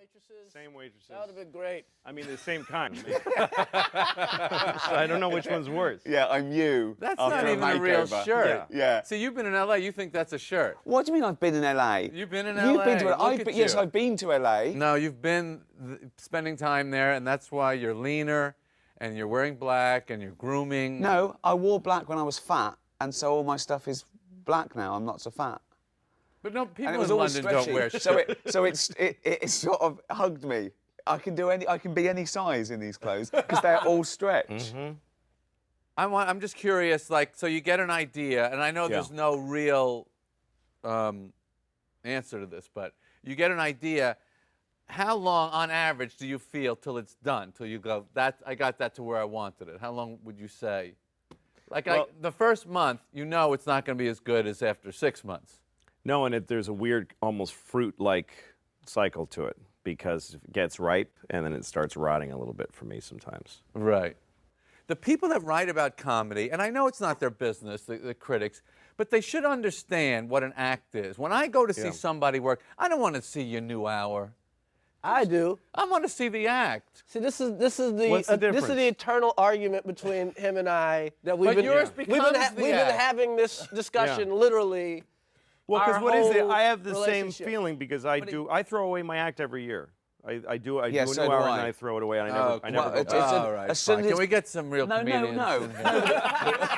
waitresses? Same waitresses. That would have been great. I mean, the same kind. So I don't know which one's worse. Yeah, I'm you. That's after not even a real makeover. shirt. Yeah. So you've been in LA, you think that's a shirt. What do you mean I've been in LA? You've been in You've LA. been to Look LA. at Yes, you. I've been to LA. No, you've been spending time there, and that's why you're leaner, and you're wearing black, and you're grooming. No, I wore black when I was fat, and so all my stuff is black now. I'm not so fat. But no, And people it was in always London stretchy. don't wear shirts. So it sort of hugged me. I can be any size in these clothes because they're all stretched. Mm-hmm. I'm just curious, like, so you get an idea, and I know there's no real answer to this, but you get an idea. How long, on average, do you feel till it's done? Till you go, I got that to where I wanted it. How long would you say? Like, the first month, you know it's not going to be as good as after 6 months. No, and there's a weird, almost fruit-like cycle to it because it gets ripe and then it starts rotting a little bit for me sometimes. Right. The people that write about comedy, and I know it's not their business, the critics, but they should understand what an act is. When I go to see somebody work, I don't want to see your new hour. I do. I want to see the act. See, this is the What's the this is difference? the eternal argument between him and I that we've But been yours we've becomes been, the we've been act. having this discussion literally. Well, our because what is it? whole I have the same relationship. feeling because I throw away my act every year. I do a Yeah, new so do hour I. and then I throw it away. And I never go it's back. a- All right, as soon fine. as Can we get some real comedians? No. in here?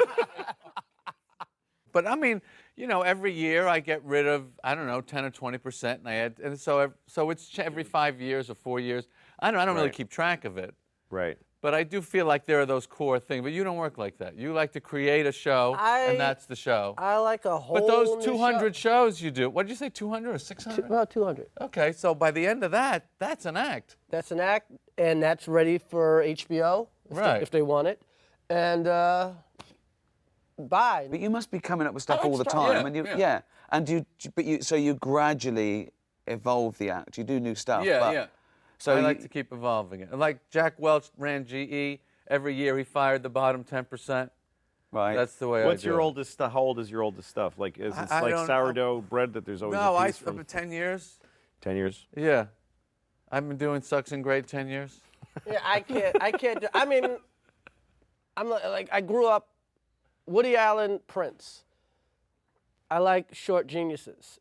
But I mean, you know, every year I get rid of, I don't know, 10 or 20%, and I add, and so it's every 5 years or 4 years. I don't really Right. keep track of it. Right. But I do feel like there are those core things. But you don't work like that. You like to create a show, and that's the show. I like a whole. But those new 200 show. shows you do, what did you say, 200 or 600? About 200. Okay, so by the end of that, that's an act. That's an act, and that's ready for HBO if they want it, and bye. But you must be coming up with stuff like all the stuff. time, Yeah, and so you gradually evolve the act. You do new stuff. Yeah, but, yeah. So I like to keep evolving it. Like Jack Welch ran GE. Every year he fired the bottom 10%. right. That's the way I What's do your it. oldest stuff? How old is your oldest stuff? Like, is it I like don't- sourdough bread that there's always No, a piece from 10 years. 10 years? Yeah. I've been doing Sucks and Great 10 years. Yeah, I can't do, I mean, I'm like I grew up Woody Allen, Prince. I like short geniuses.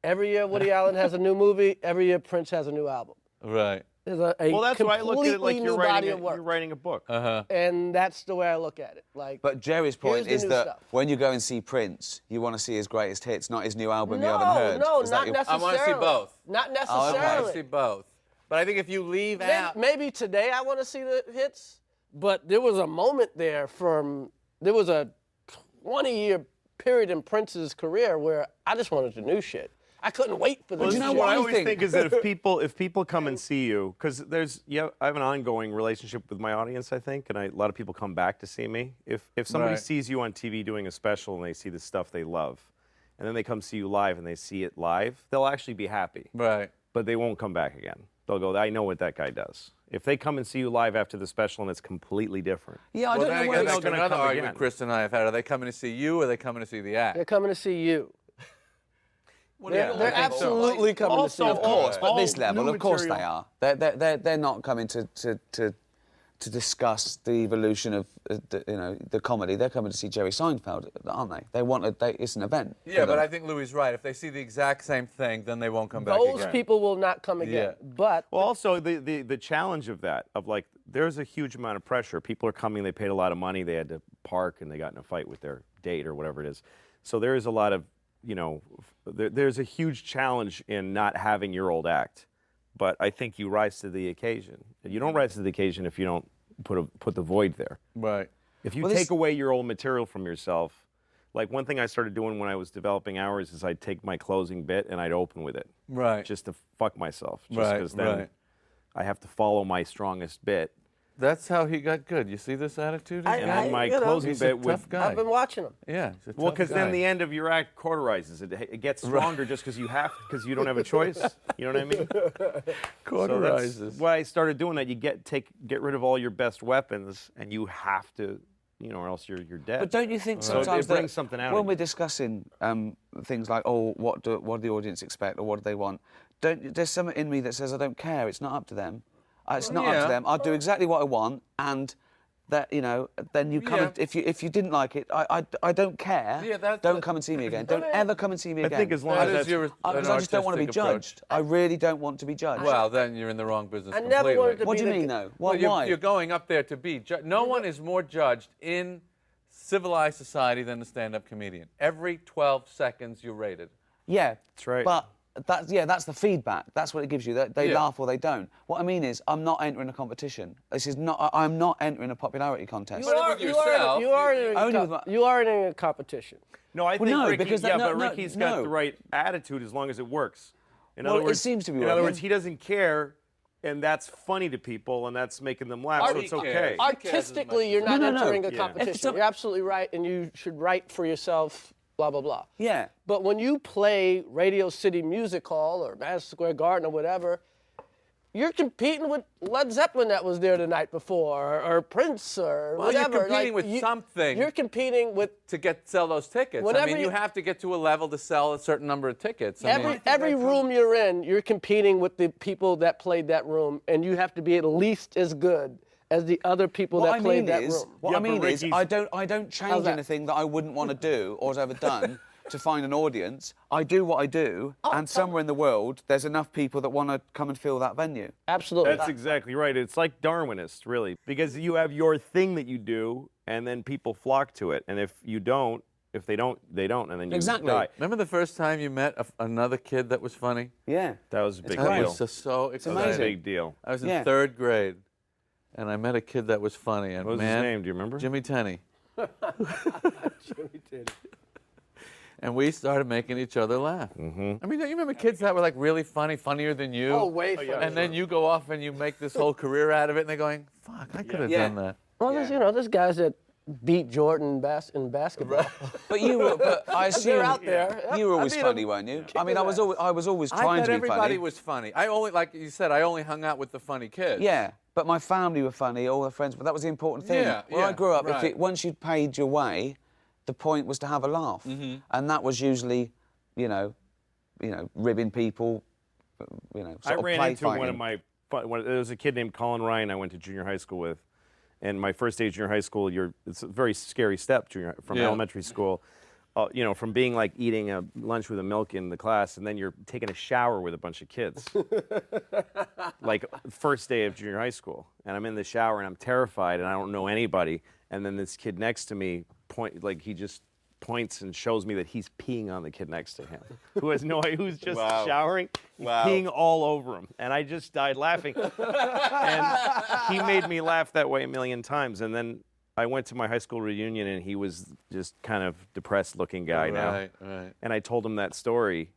Every year Woody Allen has a new movie, every year Prince has a new album. Right. There's Well, that's why I look at it like completely you're new body writing, of work. you're writing a book. And that's the way I look at it. Like, But Jerry's point here's is the new that stuff. when you go and see Prince, you want to see his greatest hits, not his new album you no, haven't heard. no, Is that not your- I necessarily. want to see both. Not I necessarily. want to see both. But I think if you leave out. Maybe today I want to see the hits, but there was a moment there there was a 20-year period in Prince's career where I just wanted the new shit. I couldn't wait for the Well, new you know shit. what I I always think? think is that if people come and see you, because I have an ongoing relationship with my audience, I think, and a lot of people come back to see me. If somebody Right. sees you on TV doing a special and they see the stuff they love, and then they come see you live and they see it live, they'll actually be happy. Right. But they won't come back again. They'll go, I know what that guy does. If they come and see you live after the special and it's completely different. Yeah, I Well, don't then know again, what that's they're gonna another come argument again. Chris and I have had. Are they coming to see you or are they coming to see the act? They're coming to see you. Yeah, They're I think so. absolutely coming to see Also, you. Of course, but all this level, new of course they material. are. They're not coming to discuss the evolution of the comedy. They're coming to see Jerry Seinfeld, aren't they? They want it's an event. Yeah, for but them. I think Louis is right. If they see the exact same thing, then they won't come back Those again. people will not come again. Yeah. But Well, also the challenge of that, of like, there's a huge amount of pressure. People are coming, they paid a lot of money, they had to park, and they got in a fight with their date or whatever it is. So there is a lot of, there's a huge challenge in not having your old act. But I think you rise to the occasion. You don't rise to the occasion if you don't put the void there. Right. If you Well, take away your old material from yourself, like one thing I started doing when I was developing hours is I'd take my closing bit and I'd open with it. Right. Just to fuck myself. Just Right, because then right. I have to follow my strongest bit. That's how he got good. You see this attitude? I- And then my you know, closing He's a bit would. tough guy. I've been watching them. Yeah. He's a Well, tough because then guy. the end of your act cauterizes it. It gets stronger just because because you don't have a choice. You know what I mean? So that's Cauterizes. why I started doing that. You get rid of all your best weapons, and you have to, or else you're dead. But don't you think So it sometimes brings that something out when of we're you. discussing things like, what do the audience expect or what do they want? there's something in me that says I don't care. It's not up to them. It's not up yeah. to them. I'll do exactly what I want, and that then you come. Yeah. And, if you didn't like it, I don't care. Yeah, don't come and see me again. Don't ever come and see me again. I think as long That as is that's your because I just don't want to be artistic approach. judged. I really don't want to be judged. Well, then you're in the wrong business I completely. never wanted to What be do you the mean, guy- though? Well, Why? you're going up there to be judged. No one is more judged in civilized society than a stand-up comedian. Every 12 seconds you're rated. Yeah, That's right. But that's the feedback. That's what it gives you. They Yeah. laugh or they don't. What I mean is, I'm not entering a competition. This is not. I'm not entering a popularity contest. But with yourself, you are in Only with my- you are in a competition. No, I Well, think no, Ricky, because yeah, that- but no, Ricky's no. got the right attitude as long as it works. In Well, other it words, seems to be In other working. words, he doesn't care, and that's funny to people, and that's making them laugh, so He it's okay. cares. Artistically, you're not No, no, no. entering a Yeah. competition. You're absolutely right, and you should write for yourself. Blah blah blah. Yeah. But when you play Radio City Music Hall or Madison Square Garden or whatever, you're competing with Led Zeppelin that was there the night before, or Prince, or Well, you're whatever. competing with something. You're competing with to sell those tickets. I Whatever mean, you you- have to get to a level to sell a certain number of tickets. I mean, every room you're in. You're competing with the people that played that room, and you have to be at least as good as the other people What that I played mean that is, room. what Yeah, I but mean is, Ricky's- I don't How's change that? anything that I wouldn't want to do or have ever done to find an audience. I do what I do, and somewhere in the world, there's enough people that want to come and fill that venue. Absolutely. That's exactly right. It's like Darwinist, really, because you have your thing that you do, and then people flock to it. And if you don't, if they don't, they don't, and then you Exactly. die. remember the first time you met another kid that was funny? Yeah. That was a big great. That deal. was just so exciting. That was a amazing. big deal. I was in Yeah. 3rd grade, and I met a kid that was funny. And What was man, his name? Do you remember? Jimmy Tenney. Jimmy did. And we started making each other laugh. Mm-hmm. I mean, you remember kids that were like really funny, funnier than you? Oh, way funny. And then you go off and you make this whole career out of it, and they're going, fuck, I could have Yeah. done that. Well, there's guys that beat Jordan in basketball. But I assume They're out there. you were I always beat 'em. funny, weren't you? I mean, I was always I trying thought to be everybody funny. was funny. I only, like you said, I only hung out with the funny kids. Yeah, but my family were funny, all the friends, but that was the important thing. Yeah, Where I yeah, grew up, right. once you'd paid your way, the point was to have a laugh. Mm-hmm. And that was usually, ribbing people, I sort of ran play into one fighting. of my. There was a kid named Colin Ryan I went to junior high school with, and my first day of junior high school, it's a very scary step from Yeah. elementary school. From being like eating a lunch with a milk in the class, and then you're taking a shower with a bunch of kids. Like first day of junior high school, and I'm in the shower and I'm terrified and I don't know anybody. And then this kid next to me he just points and shows me that he's peeing on the kid next to him, who has no idea, who's just Wow. showering. He's Wow. peeing all over him, and I just died laughing. And he made me laugh that way a million times. And then I went to my high school reunion, and he was just kind of depressed-looking guy now. Right. And I told him that story,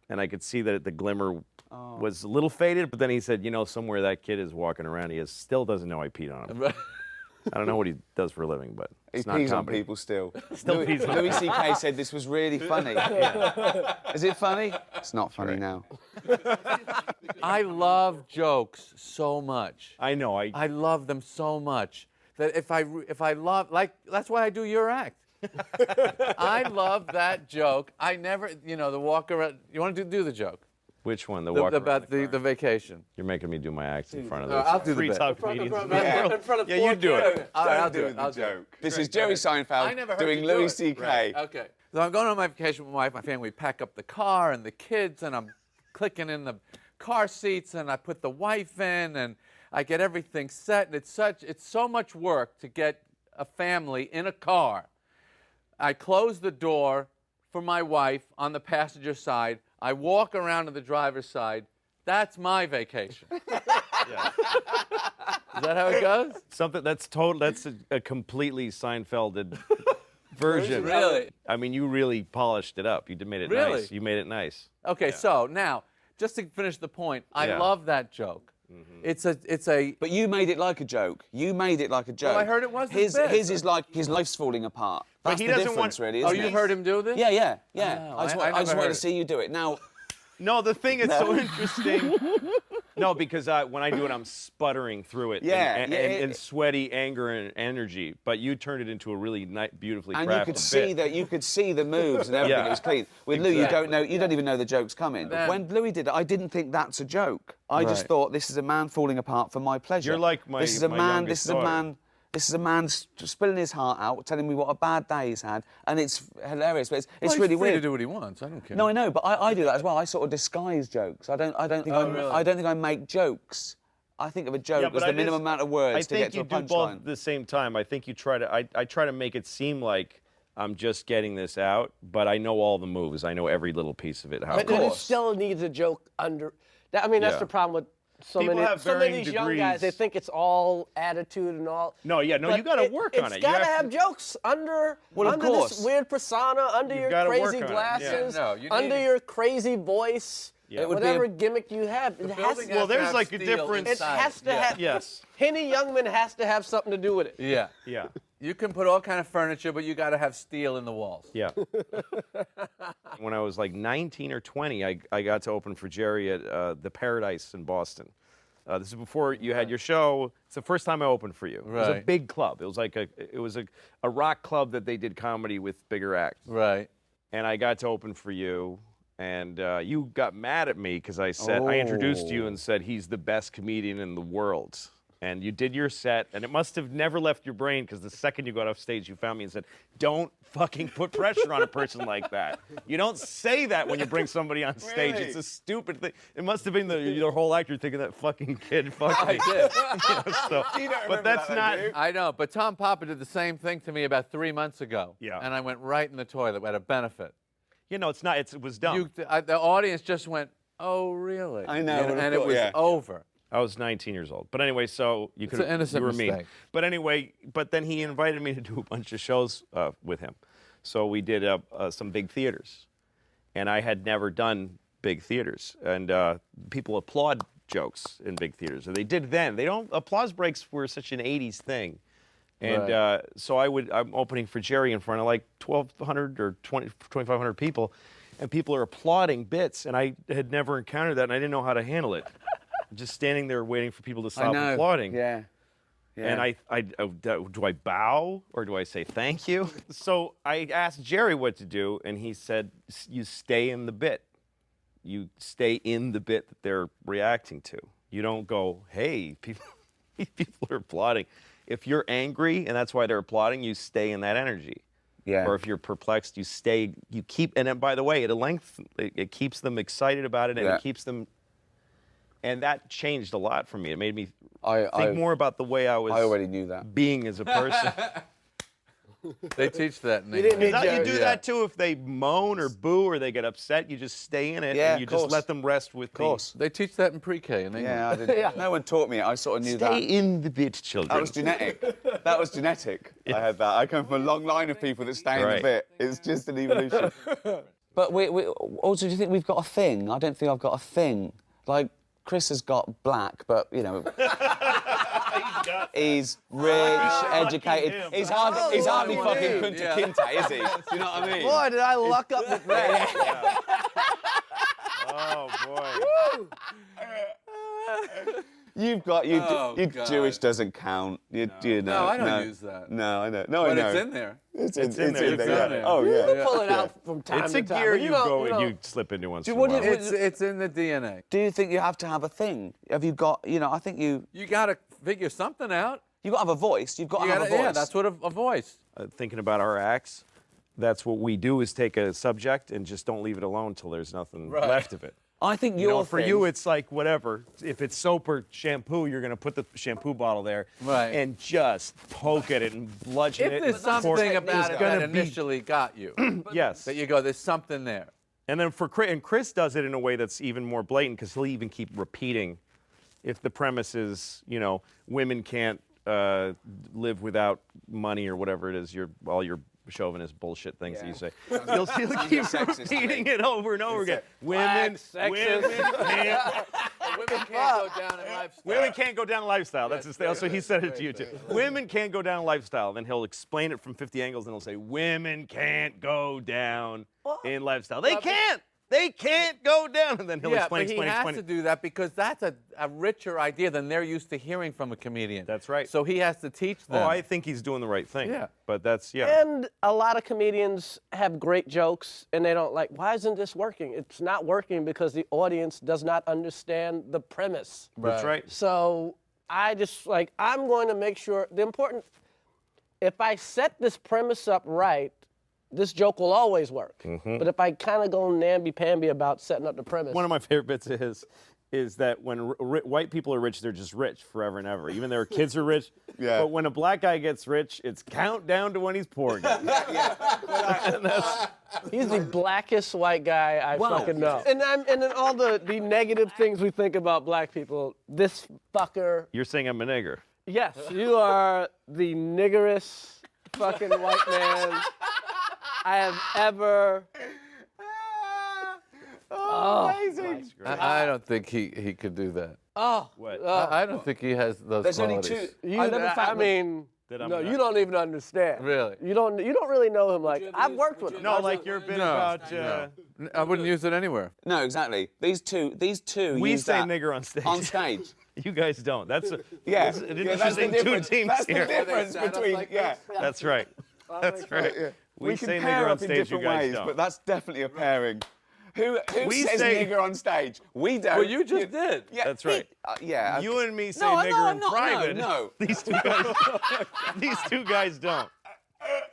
and I could see that the glimmer was a little faded. But then he said, somewhere that kid is walking around, still doesn't know I peed on him. I don't know what he does for a living, but He it's not pees on comedy. people still. Still pees on Louis C.K. said this was really funny. Is it funny? It's not funny now. I love jokes so much. I know. I love them so much that if I love, like, that's why I do your act. I love that joke. I never, the walk around. You want to do the joke? Which one? The walk around About the car? the vacation. You're making me do my act in front of No, those I'll do the free bit. top comedians. In front of Yeah, four you do it. kids. All right, I'll do it. I'll do it. joke. This is Jerry I Seinfeld never heard doing you do Louis it. C.K. Right, okay. So I'm going on my vacation with my wife, my family. We pack up the car and the kids, and I'm clicking in the car seats, and I put the wife in, and I get everything set. And it's so much work to get a family in a car. I close the door for my wife on the passenger side. I walk around to the driver's side. That's my vacation. Is that how it goes? Something that's total. That's a completely Seinfelded version. Really? I mean, you really polished it up. You made it Really? nice. You made it nice. Okay, so now, just to finish the point, I Yeah. love that joke. It's a. But you made it like a joke. You made it like a joke. I heard it was his. his bit. His is like his life's falling apart. That's he the doesn't difference, want- really. Oh, Isn't you it? heard him do this? Yeah. Oh, I just I wanted never to heard see it. you do it. Now, No, the thing that's so interesting. No, because when I do it, I'm sputtering through it. Yeah, and sweaty anger and energy. But you turned it into a really beautifully And crafted you could see bit. that you could see the moves and everything. Yeah. It was clean. With Lou, you don't even know the joke's coming. Then- When Louis did it, I didn't think that's a joke. I just Right. thought this is a man falling apart for my pleasure. You're like my- This is a my man. youngest This is a daughter. man. This is a man spilling his heart out, telling me what a bad day he's had, and it's hilarious. But it's Well, really he's free weird. to do what he wants. I don't care. No, I know, but I do that as well. I sort of disguise jokes. I don't think I don't think I make jokes. I think of a joke as the minimum amount of words to get to a I think you do punchline. both at the same time. I think you try to. I try to make it seem like I'm just getting this out, but I know all the moves. I know every little piece of it. How But it then it goes. still needs a joke under. I mean, that's Yeah. the problem with so People many. have Some of these varying young guys, they degrees. think it's all attitude and all. No, yeah, no, But you got to work on it. It's You got to have have jokes under Well, of under course. this weird persona, under You've your gotta work crazy on it, yeah. glasses, No, you under need- your crazy voice, Yeah. It would be a- whatever gimmick you have. It has building to, has Well, to there's have like a steel difference- it inside has to Yeah. have. Yes. Henny Youngman has to have something to do with it. Yeah. Yeah. You can put all kind of furniture, but you got to have steel in the walls. Yeah. When I was like 19 or 20, I got to open for Jerry at the Paradise in Boston. This is before you had your show. It's the first time I opened for you. It was a Right. big club. It was like a rock club that they did comedy with bigger acts. Right. And I got to open for you. And you got mad at me because I said I introduced you and said he's the best comedian in the world. And you did your set, and it must have never left your brain because the second you got off stage, you found me and said, "Don't fucking put pressure on a person like that. You don't say that when you bring somebody on stage. Really? It's a stupid thing." It must have been your whole actor thinking that fucking kid fucked me. I did. But that's not. I know, but Tom Papa did the same thing to me about 3 months ago. Yeah. And I went right in the toilet at a benefit. You know, it's not. It was dumb. The audience just went, "Oh, really?" I know, And, of it course, was yeah. over. I was 19 years old. But anyway, so you could an innocent you were mean. mistake. But anyway, but then he invited me to do a bunch of shows with him. So we did some big theaters. And I had never done big theaters. And people applaud jokes in big theaters. And they did then. They don't applause breaks were such an 80s thing. And Right. so I'm opening for Jerry in front of like 1,200 or 2,500 people. And people are applauding bits. And I had never encountered that, and I didn't know how to handle it. Just standing there waiting for people to I stop know. applauding. Yeah. And do I bow or do I say thank you? So I asked Jerry what to do, and he said, "You stay in the bit. You stay in the bit that they're reacting to. You don't go, hey, people are applauding. If you're angry and that's why they're applauding, you stay in that energy. Yeah. Or if you're perplexed, you keep. And then, by the way, it keeps them excited about it, and Yeah. it keeps them." And that changed a lot for me. It made me I think more about the way I was I already knew that. being as a person. They teach that in didn't England. need You Jerry. do that too if they moan or boo or they get upset. You just stay in it Yeah, and you of just course. let them rest with Of course. They teach that in pre-K in England. Yeah, I did. Yeah. No one taught me it. I sort of knew Stay that. in the bit, children. That was genetic. That was genetic. I had that. I come from a long line of people that stay in Right. the bit. It's just an evolution. But we also, do you think we've got a thing? I don't think I've got a thing. Like, Chris has got black, but, you know... He's rich, educated. him. He's hardly Oh, fucking dude. Kunta Yeah. Kinte, is he? Do you know what I mean? Boy, did I luck up with that. Oh boy. You've got you. Oh, you God. Jewish doesn't count. You know. No, I don't use that. No, I know. No, But I know. it's in there. It's in there. yeah. It's in there. Oh yeah. Pull it out from time It's to a time. gear But you know- go and know- you slip into once in a what do while. you- It's in the DNA. Do you think you have to have a thing? Have you got? You know, I think you. You got to figure something out. You've got to have a voice. You've got to You have a gotta- voice. yeah, that's what a voice. Thinking about our acts, that's what we do is take a subject and just don't leave it alone until there's nothing Right. left of it. I think You your know, for thing- you, it's like whatever. If it's soap or shampoo, you're going to put the shampoo bottle there Right. and just poke at it and bludgeon it. If there's and pour- something about it It's that gonna be- initially got you, Yes. that you go, there's something there. And then for Chris, and Chris does it in a way that's even more blatant because he'll even keep repeating. If the premise is, you know, women can't live without money or whatever it is, all your chauvinist bullshit things that you say. He'll keep sexist to repeating me. it over and over again. Women sexist. can't. Women can't go down in lifestyle. Women can't go down a lifestyle. That's his thing. So he said it to you too. Women can't go down a lifestyle. Then he'll explain it from 50 angles and he'll say, women can't go down in lifestyle. They can't. They can't go down. And then he'll Yeah, explain, but he explain, has explain. to do that because that's a richer idea than they're used to hearing from a comedian. That's right. So he has to teach them. Oh, I think he's doing the right thing. Yeah. But that's, yeah. And a lot of comedians have great jokes, and they don't like, why isn't this working? It's not working because the audience does not understand the premise. That's right. So I just, like, I'm going to make sure, if I set this premise up right, this joke will always work. But if I kind of go namby-pamby about setting up the premise. One of my favorite bits of his is that when white people are rich, they're just rich forever and ever. Even their kids are rich. Yeah. But when a black guy gets rich, it's countdown to when he's poor again. He's the blackest white guy I fucking know. And then all the negative things we think about black people, this fucker. You're saying I'm a nigger. Yes, you are the niggerest fucking white man I have ever. Amazing. I don't think he could do that. Oh, What? I don't think he has those There's only qualities. two. you, I love the fact I that- mean, That I'm no, not- you don't even understand. Really? You don't really know him like I've worked with him. No, like your bit about. I wouldn't use it anywhere. No, exactly. These two. We use say that nigger on stage. On stage. You guys don't. That's an That's the interesting two difference. teams That's here. the difference between. Yeah. That's right. That's right. We can say pair nigger on up in stage. You different guys ways, don't. but that's definitely a pairing. Who We says say- nigger on stage? We don't. Well, you just did. Yeah, That's right. Yeah. You and me say No, nigger no, in I'm not. private. No. These two guys don't.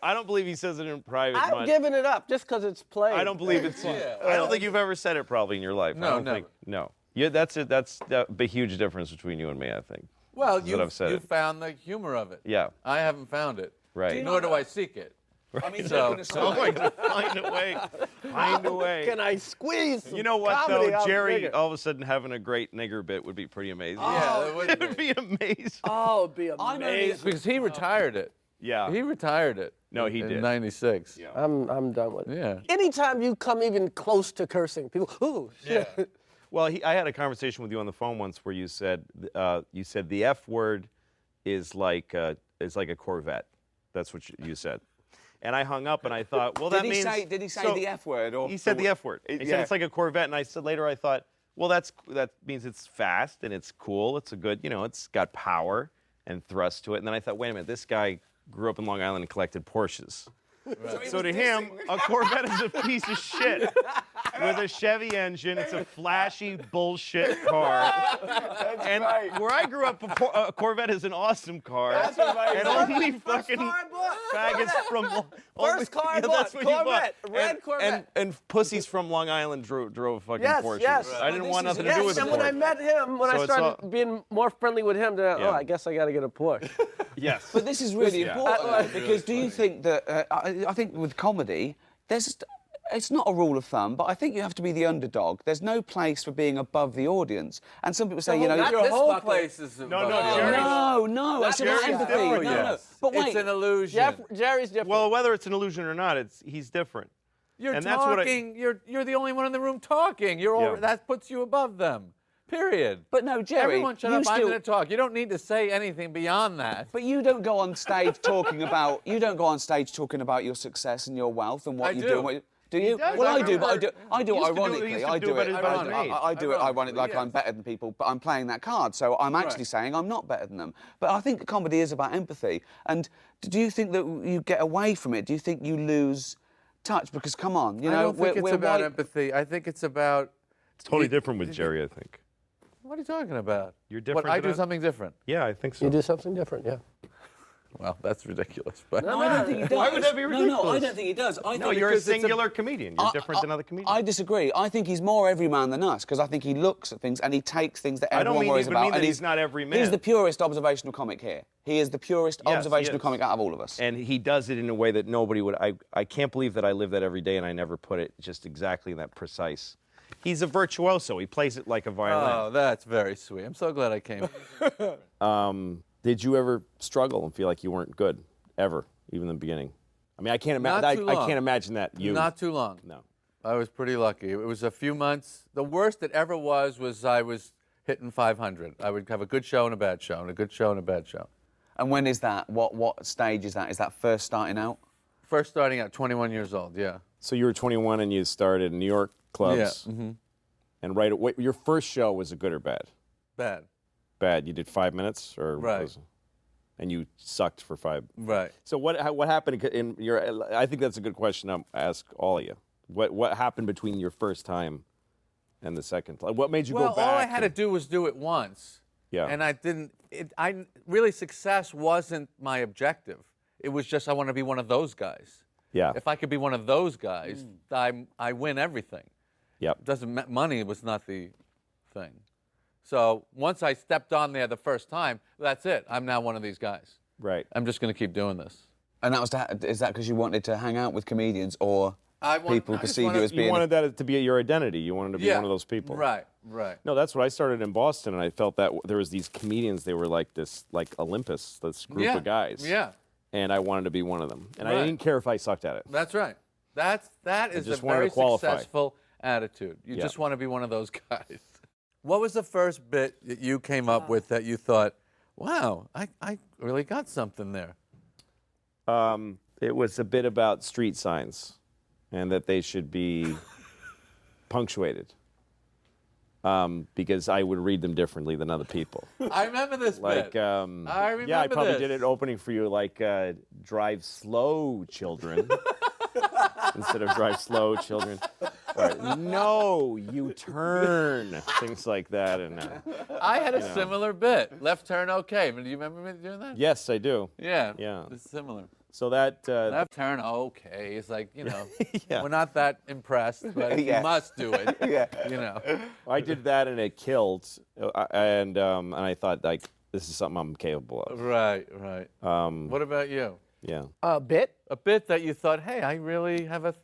I don't believe he says it in private I've much. given it up just because it's played. I don't believe it's. I don't think you've ever said it probably in your life. No, I don't never. think. No. Yeah, that's it. That's the huge difference between you and me. I think. Well, That's what I've said you it. found the humor of it. Yeah. I haven't found it. Right. Nor do I seek it. I mean, So- Oh my God, find a way. Find a way. Can I squeeze some You know what comedy though, out Jerry? nigger? All of a sudden having a great nigger bit would be pretty amazing. Yeah, it it would would be amazing. Oh, it'd be I'm amazing. because he retired it. Yeah. He retired it. No, he in did. '96. Yeah. I'm done with it. Yeah. Anytime you come even close to cursing, people, ooh, shit. Well, I had a conversation with you on the phone once where you said the F word is like a Corvette. That's what you said. And I hung up and I thought, well, that means. Did he say so- the F word or? He said the F word. He said it's like a Corvette, and I said later I thought, well, that means it's fast and it's cool. It's a good, it's got power and thrust to it. And then I thought, wait a minute, this guy grew up in Long Island and collected Porsches. So to him, a Corvette is a piece of shit with a Chevy engine. It's a flashy bullshit car. And where I grew up, a Corvette is an awesome car. And only fucking faggots from First car I bought, that's what you bought. Corvette, red Corvette. And pussies from Long Island drove fucking Yes, Porsches. yes. I didn't want nothing to Yes, do with and the when Porsche. I met him, when So I it's started being more friendly with him, then, Yeah. I guess I got to get a Porsche. Yes. But this is really Yeah. important though, because do you think that I think with comedy, it's not a rule of thumb, but I think you have to be the underdog. There's no place for being above the audience. And some people say, Your whole place is. no, above Jerry. you. no, it's about Jerry's empathy. different, No. yes. But wait, It's an illusion. Jerry's different. Well, whether it's an illusion or not, he's different. You're and that's what I- talking. You're the only one in the room talking. Yeah. That puts you above them. Period. but no, Jerry, Everyone shut you up. I'm still, going to talk. You don't need to say anything beyond that. but you don't go on stage talking about your success and your wealth and what I you do. do. And what do you? does. Well, I I do, but remember- I do it He used to do it- he ironically. used to I do do it it. better than me. I do it ironically, like yes. I'm better than people, but I'm playing that card. So I'm actually saying I'm not better than them. But I think comedy is about empathy. And do you think that you get away from it? Do you think you lose touch? Because come on, I don't think it's we're about white. empathy. I think it's about. It's totally different with Jerry, I think. What are you talking about? You're different What, I than do us? something different. Yeah, I think so. You do something different, yeah. Well, that's ridiculous. But No, I don't think he does. Why would that be No, I ridiculous? don't think he does. I No, think you're a because it's singular comedian. You're different than other comedians. I disagree. I think he's more everyman than us because I think he looks at things and he takes things that I don't everyone worries even about. mean that and he's not every man. He's the purest observational comic here. He is the purest Yes, he observational is. comic out of all of us. And he does it in a way that nobody would. I can't believe that I live that every day and I never put it just exactly in that precise. He's a virtuoso. He plays it like a violin. oh, that's very sweet. I'm so glad I came. Did you ever struggle and feel like you weren't good ever, even in the beginning? I mean, I can't imagine. Not too I long. can't imagine that you. Not too long. No. I was pretty lucky. It was a few months. The worst it ever was I was hitting 500. I would have a good show and a bad show, and a good show and a bad show. And when is that? What stage is that? Is that first starting out? First starting at 21 years old, yeah. So you were 21 and you started New York clubs. Yeah. And right away, your first show was a good or bad? Bad. Bad. You did 5 minutes, or Right. and you sucked for 5. Right. So what happened in your? I think that's a good question to ask all of you. What happened between your first time and the second? What made you go back? All I had to do was do it once. Yeah. And I didn't. Really success wasn't my objective. It was just I want to be one of those guys. Yeah. If I could be one of those guys, I win everything. Yep. Money was not the thing. So once I stepped on there the first time, that's it. I'm now one of these guys. Right. I'm just going to keep doing this. And is that because you wanted to hang out with comedians, or people perceive you as being? You wanted that to be your identity. You wanted to be one of those people. Right. No, that's what I started in Boston, and I felt that there was these comedians. They were like this, like Olympus, this group of guys. Yeah. And I wanted to be one of them, and I Right. didn't care if I sucked at it. That's right. That is a just wanted very to qualify. successful attitude. You Yeah. just want to be one of those guys. What was the first bit that you came up with that you thought, wow, I really got something there? It was a bit about street signs, and that they should be punctuated, because I would read them differently than other people. I remember this Like, bit. I remember yeah, I probably this. did it opening for you, like drive slow, children, instead of drive slow, children. Or, no, you turn, things like that. And I had a similar bit. Left turn, okay. Do you remember me doing that? yes, I do. Yeah. Yeah. It's similar. So that Left turn, okay. It's like, Yeah. we're not that impressed, but Yeah. you must do it. Yeah. I did that and it killed, and I thought, like, this is something I'm capable of. Right. What about you? Yeah. A bit? A bit that you thought, hey, I really have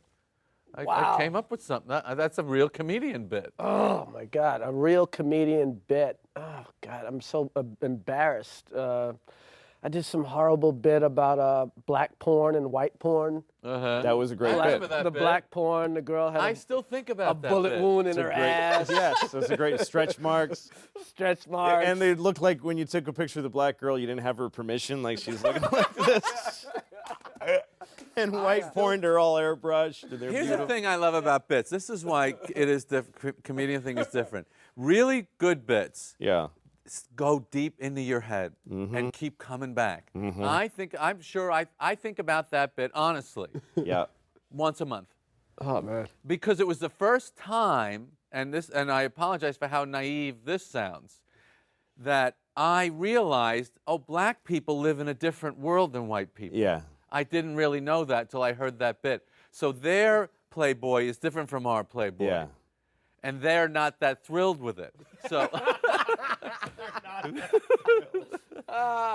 I came up with something. That's a real comedian bit. Oh my God, a real comedian bit. Oh God, I'm so embarrassed. I did some horrible bit about black porn and white porn. That was a great I bit. remember that The bit. black porn, the girl had I still think about a that bullet bit. wound in It's a her great- ass, Yes, those are great stretch marks. stretch marks. And they looked like when you took a picture of the black girl, you didn't have her permission, like she's looking like this. And white porn, they're all airbrushed. And they're Here's beautiful. the thing I love about bits. This is why comedian thing is different. Really good bits Yeah. go deep into your head and keep coming back. I'm sure I think about that bit honestly Yeah. once a month. Oh man. Because it was the first time, and I apologize for how naive this sounds, that I realized, oh, black people live in a different world than white people. Yeah. I didn't really know that till I heard that bit. So their Playboy is different from our Playboy. Yeah. And they're not that thrilled with it. So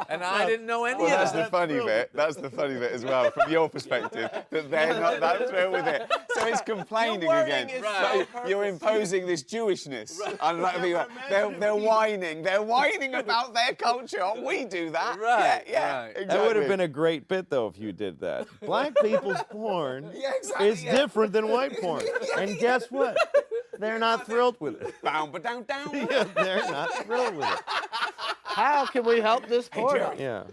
and I didn't know any Well, of that's that. the funny bit. That's the funny bit as well, from your perspective, that they're not that thrilled with it. So it's complaining again. Right. So you're imposing this Jewishness. They're whining. They're whining about their culture. Oh, we do that. Right, Yeah. right. Exactly. That would have been a great bit, though, if you did that. Black people's porn Yeah, exactly, is different than white porn. And guess what? They're not thrilled with it. Bow, ba, down, down. Yeah, they're not thrilled with it. How can we help this porn? Yeah.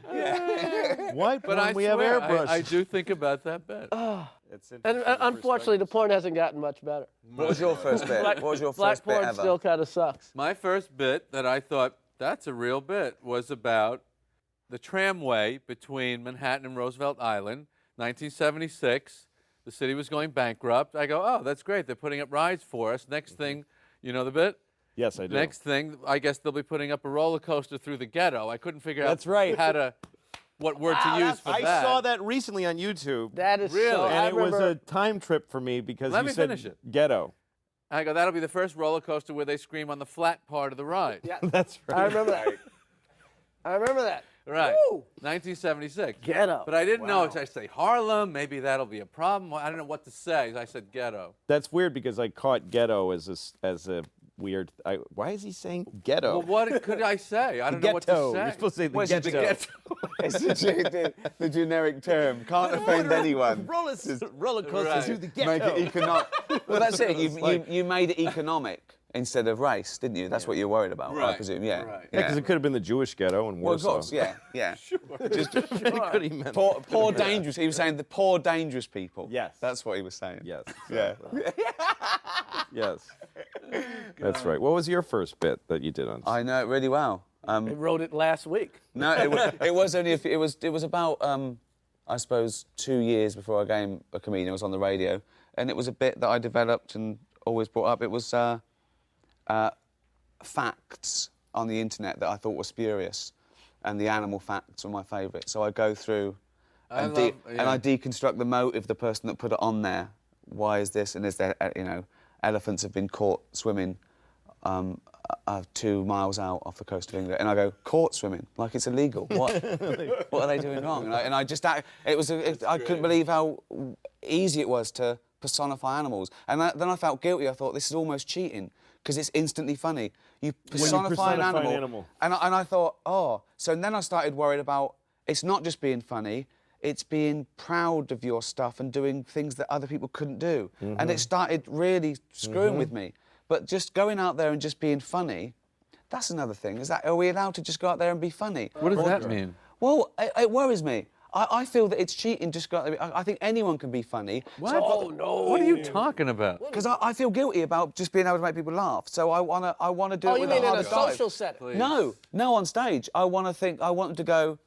White porn, But I we swear, have airbrush. I do think about that bit. It's And interesting unfortunately, the perspectives. porn hasn't gotten much better. What was your first bit? What was your Black first bit porn ever? still kind of sucks. My first bit that I thought, that's a real bit, was about the tramway between Manhattan and Roosevelt Island, 1976. The city was going bankrupt. I go, oh, that's great. They're putting up rides for us. Next thing, you know the bit? Yes, I do. Next thing, I guess they'll be putting up a roller coaster through the ghetto. I couldn't figure That's out right. what word to use for I that. saw that recently on YouTube. That is Really? so. And I it was remember, a time trip for me because Let you me said finish it. ghetto. I go, that'll be the first roller coaster where they scream on the flat part of the ride. Yeah, That's right. I remember that. I remember that. Right. Woo! 1976. Ghetto. But I didn't know if I say Harlem, maybe that'll be a problem. I don't know what to say. I said ghetto. That's weird because I caught ghetto as a weird. Why is he saying ghetto? Well, what could I say? I don't know what to Ghetto. say. You're supposed to say the What's it, ghetto. the ghetto? It's the generic term. Can't offend anyone. Roller coasters Right. through the ghetto. Make it economic. Well, that's it. You made it economic. instead of race, didn't you? That's what you're worried about, I Right, presume. Yeah. right. Yeah, because it could have been the Jewish ghetto in Well, of Warsaw. course, yeah. Sure. Just could he meant. Poor dangerous. He was saying the poor dangerous people. Yes. That's what he was saying. Yes. Yeah. Yes. That's right. What was your first bit that you did on? I know it really well. I wrote it last week. No, it was only it was about I suppose 2 years before I became a comedian. I was on the radio, and it was a bit that I developed and always brought up. It was facts on the internet that I thought were spurious, and the animal facts were my favourite. So I go through and I deconstruct the motive, the person that put it on there. Why is this? And is there, elephants have been caught swimming 2 miles out off the coast of England, and I go, caught swimming, like it's illegal. What are they doing wrong? And I just, I couldn't believe how easy it was to personify animals. And then I felt guilty. I thought, this is almost cheating, because it's instantly funny. You personify an animal. And I thought, oh. So then I started worried about, it's not just being funny, it's being proud of your stuff and doing things that other people couldn't do. And it started really screwing with me. But just going out there and just being funny, that's another thing. Are we allowed to just go out there and be funny? What does that mean? Well, it worries me. I feel that it's cheating just go out there. I think anyone can be funny. What? Oh, no. What are you talking about? Because I feel guilty about just being able to make people laugh. So I wanna do Oh, it you with mean a in a harder dive. social setting? Please. No, on stage. I want to go,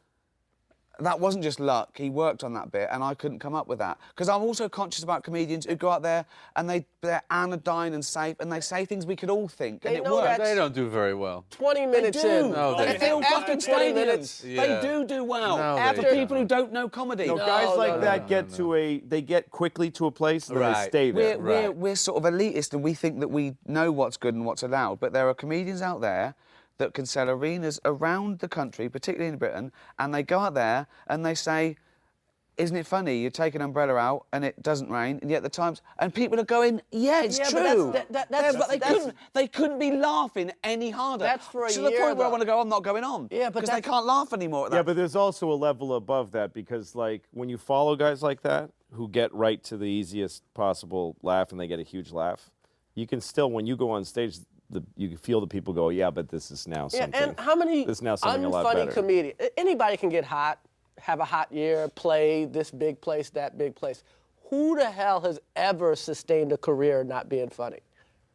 that wasn't just luck. He worked on that bit, and I couldn't come up with that. Because I'm also conscious about comedians who go out there and they're anodyne and safe, and they say things we could all think, They and it know works. They don't do very well. 20 minutes in. No, they they feel don't. fucking After 20 minutes. stadiums. They do well. No, After they people don't. who don't know comedy. No, guys like that no, get to they get quickly to a place and then they Right. stay there. We're sort of elitist, and we think that we know what's good and what's allowed. But there are comedians out there that can sell arenas around the country, particularly in Britain, and they go out there and they say, isn't it funny? You take an umbrella out and it doesn't rain, and yet the Times and people are going, yeah, it's Yeah, true. but they couldn't be laughing any harder. That's for a to the year, point where I though. want to go, I'm not going on. Yeah, but because they that's- can't laugh anymore at that. Yeah, but there's also a level above that, because like when you follow guys like that who get right to the easiest possible laugh and they get a huge laugh, you can still, when you go on stage, you can feel the people go, yeah, but this is now Yeah, something. and how many this is now something a lot unfunny better. comedians? Anybody can get hot, have a hot year, play this big place, that big place. Who the hell has ever sustained a career not being funny?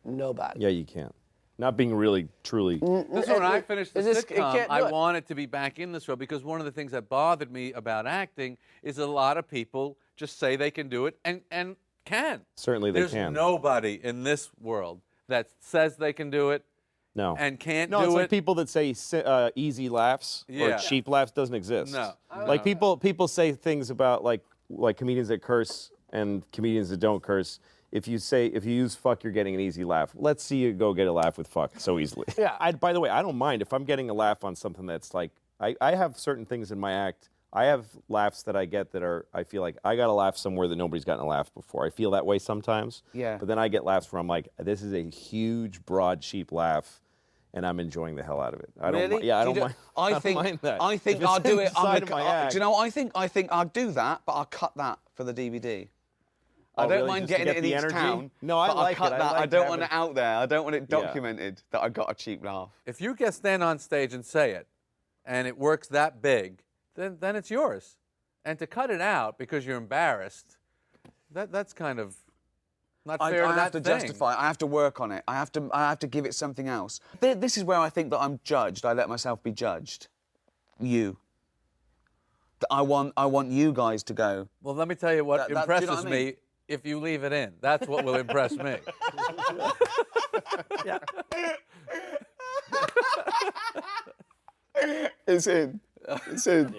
Nobody. Yeah, you can't. Not being really, truly. This is when I finished the Is this- it sitcom, can't do I it. wanted to be back in this role, because one of the things that bothered me about acting is a lot of people just say they can do it and can. Certainly they There's can. nobody in this world that says they can do it No. and can't No, do it's it. like people that say easy laughs or Yeah. cheap laughs doesn't exist. No. Like people say things about like comedians that curse and comedians that don't curse. If you use fuck, you're getting an easy laugh. Let's see you go get a laugh with fuck so easily. Yeah. By the way, I don't mind if I'm getting a laugh on something that's like, I have certain things in my act. I have laughs that I get that are, I feel like I got a laugh somewhere that nobody's gotten a laugh before. I feel that way sometimes. Yeah. But then I get laughs where I'm like, this is a huge, broad, cheap laugh, and I'm enjoying the hell out of it. I don't. Really? Yeah, I You don't mind. I don't mind that. I think If it's I'll do it. inside of my act. Do you know what I think? I think I'll do that, but I'll cut that for the DVD. I Oh, don't really? mind Just to getting get it in the each energy? town. No, I but like I'll cut it. I that. I like don't want it having- out there. I don't want it Yeah. documented that I got a cheap laugh. If you get stand on stage and say it, and it works that big, then it's yours. And to cut it out because you're embarrassed, that's kind of not fair I to have that to thing. justify. I have to work on it. I have to give it something else. This is where I think that I'm judged. I let myself be judged. You. I want you guys to go. Well, let me tell you what Do you know impresses what I mean? me. If you leave it in, that's what will impress me. It's in. It's in.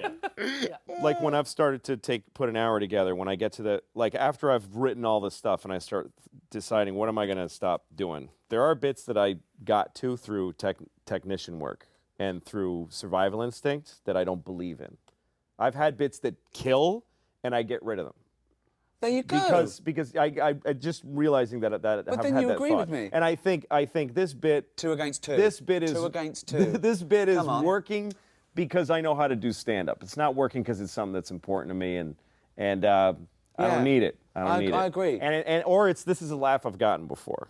Like when I've started to put an hour together, when I get to the, like after I've written all this stuff and I start deciding what am I going to stop doing, there are bits that I got to through technician work and through survival instinct that I don't believe in. I've had bits that kill and I get rid of them. There you go. Because I just realizing that But I've then had you that agree thought. with me. And I think this bit 2 against 2. This bit is 2 against 2. This bit is Come on. working because I know how to do stand up. It's not working because it's something that's important to me and I Yeah. don't need it. I don't need it. I agree. And or this is a laugh I've gotten before.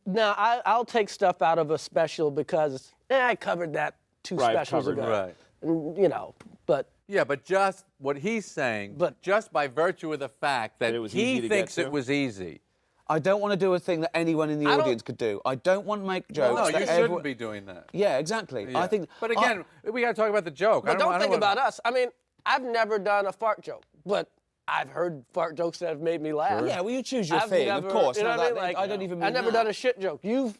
Now, I'll take stuff out of a special because I covered that two Right, specials covered, ago. right. And, you know, but Yeah, but just what he's saying, But- just by virtue of the fact that it was he easy to get thinks to? it was easy. I don't want to do a thing that anyone in the I don't- audience could do. I don't want to make jokes No, that you everyone... shouldn't be doing that. Yeah, exactly. Yeah. I think... But again, we got to talk about the joke. But don't think wanna- about us. I mean, I've never done a fart joke, but I've heard fart jokes that have made me laugh. Yeah, well, you choose your I've thing, never, of course. You know No, what I mean? that- Like, I don't even mean I've never that. done a shit joke. You've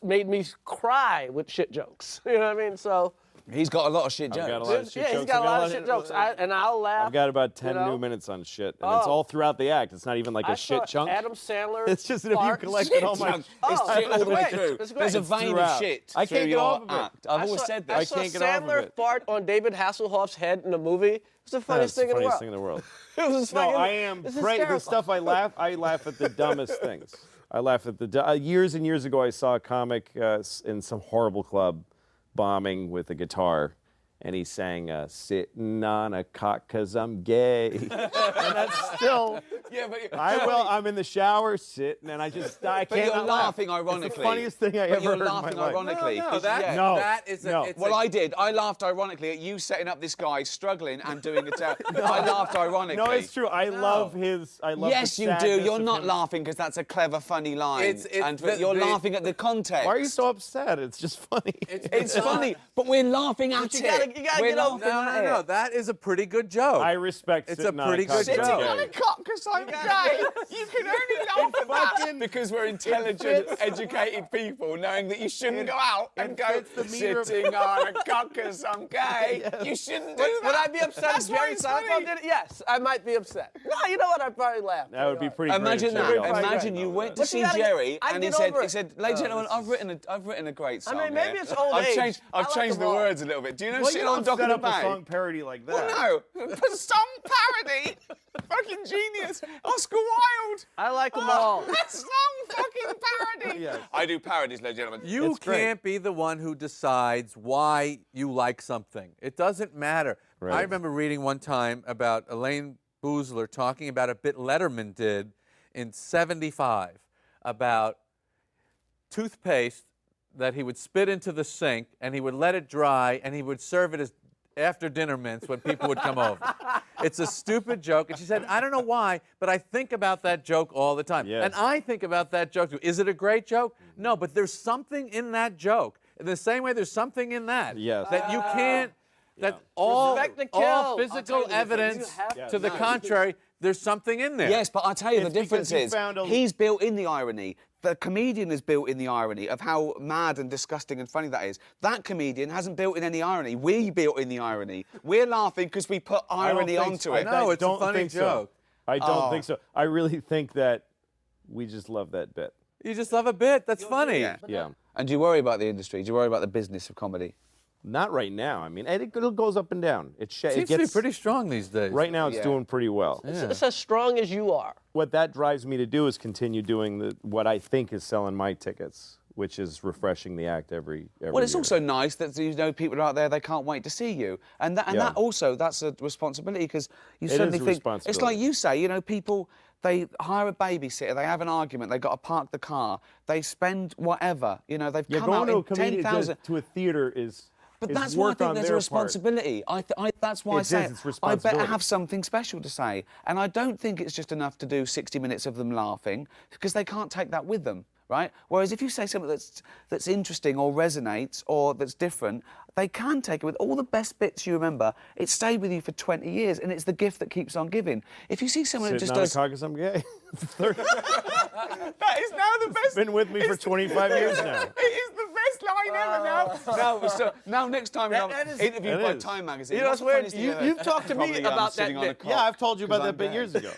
made me cry with shit jokes. You know what I mean? So, He's got a lot of shit jokes. I've got a lot of shit yeah, he's jokes. got I've a lot of shit jokes. And I'll laugh. I've got about 10 you know? new minutes on shit, and it's Oh. all throughout the act. It's not even like I a shit saw chunk. Adam Sandler. It's just that if you farts. collected all my... It's shit all the way great. through. It's great. There's a It's vein throughout. of shit I through can't get your off of it. act. I've I always saw, said I this. saw can't get off of Sandler it. fart on David Hasselhoff's head in a movie. It was the funniest That's the thing in the funniest world. thing in the world. It was No, fucking, I am this is the hysterical. stuff I laugh at the dumbest things. I laugh at the years and years ago I saw a comic in some horrible club bombing with a guitar, and he sang "Sitting on a Cock 'Cause I'm Gay," and that's still. Yeah, but I'm in the shower sitting, and I But can't you're not laugh. laughing ironically. It's the funniest thing I But ever you're heard in my laughing life. ironically. No, 'cause- that, yeah. No. that is a, No. it's Well, a, I did. I laughed ironically at you setting up this guy struggling and doing it. I laughed ironically. No, it's true. I love his. I love. Yes, the you do. sadness You're of not him. laughing because that's a clever, funny line. It's you're the- laughing at the context. Why are you so upset? It's just funny. It's funny, but we're laughing at you it. gotta get we're over laughing at no. it. That is a pretty good joke. I respect. It's sitting a on pretty cock good 'cause I'm joke. gay. On a cock 'cause I'm gay. You can only laugh at that because we're intelligent, educated people, knowing that you shouldn't go out and go fits the meter of- sitting on a cock 'cause I'm gay. You shouldn't do that. Would I be upset That's if Jerry why it's Seinfeld funny. did it? Yes, I might be upset. No, you know what? I'd probably laugh. That would be pretty. Imagine great if Jerry that. Lewis Imagine did you that. went to But you see gotta- Jerry I and he get said, over he it. said, ladies and gentlemen, I've written a great song. mean, maybe here. it's old I've age. changed, I I've like changed them the all. words a little bit. Do you know Well, Sit you on don't Dock set of the up a Bay? song parody like that. Well, no, song parody. Fucking genius. Oscar Wilde. I like them all. Song fucking parody. Yes. I do parodies, ladies and gentlemen. You It's great. can't be the one who decides why you like something. It doesn't matter. Right. I remember reading one time about Elaine Boozler talking about a bit Letterman did in '75 about toothpaste that he would spit into the sink and he would let it dry and he would serve it as after dinner mints when people would come over. It's a stupid joke. And she said, I don't know why, but I think about that joke all the time. Yes. And I think about that joke too. Is it a great joke? No, but there's something in that joke. In the same way there's something in that. Yes. That you can't, that all Respect the kill. all I'll tell you physical the difference. evidence You have to the contrary, there's something in there. Yes, but I'll tell you It's the difference because you is found a- he's built in the irony. The comedian is built in the irony of how mad and disgusting and funny that is. That comedian hasn't built in any irony. We built in the irony. We're laughing because we put I don't irony think onto so. it. No, I it's a don't funny think so. joke. I don't think so. I really think that we just love that bit. You just love a bit. That's funny. Yeah. Yeah. And do you worry about the industry? Do you worry about the business of comedy? Not right now. I mean, it goes up and down. It Seems gets to be pretty strong these days. Right now, it's Yeah. doing pretty well. It's as strong as you are. What that drives me to do is continue doing what I think is selling my tickets, which is refreshing the act every Well, it's year. also nice that people are out there, they can't wait to see you. And that Yeah. that's a responsibility because you It is suddenly a think, it's responsibility. like you say, people, they hire a babysitter, they have an argument, they've got to park the car, they spend whatever, they've Yeah, come going out to a in comedian 10,000. to a theater is. But is that's why I work think on there's a their part. responsibility. That's why I It say is, it's I better responsibility. have something special to say. And I don't think it's just enough to do 60 minutes of them laughing because they can't take that with them, right? Whereas if you say something that's interesting or resonates or that's different, they can take it with all the best bits you remember. It stayed with you for 20 years and it's the gift that keeps on giving. If you see someone who Sitting just on a does... cock 'cause I'm gay. That is now the best... Been with me for 25 years now. It is the best line ever now. Now next time That I'm is- interviewed That by is. Time magazine. You know what's what's the weird? funniest thing you heard? You've talked to me Probably, about sitting that on a bit. cock. Yeah, I've told you about 'Cause that I'm bit gay. years ago.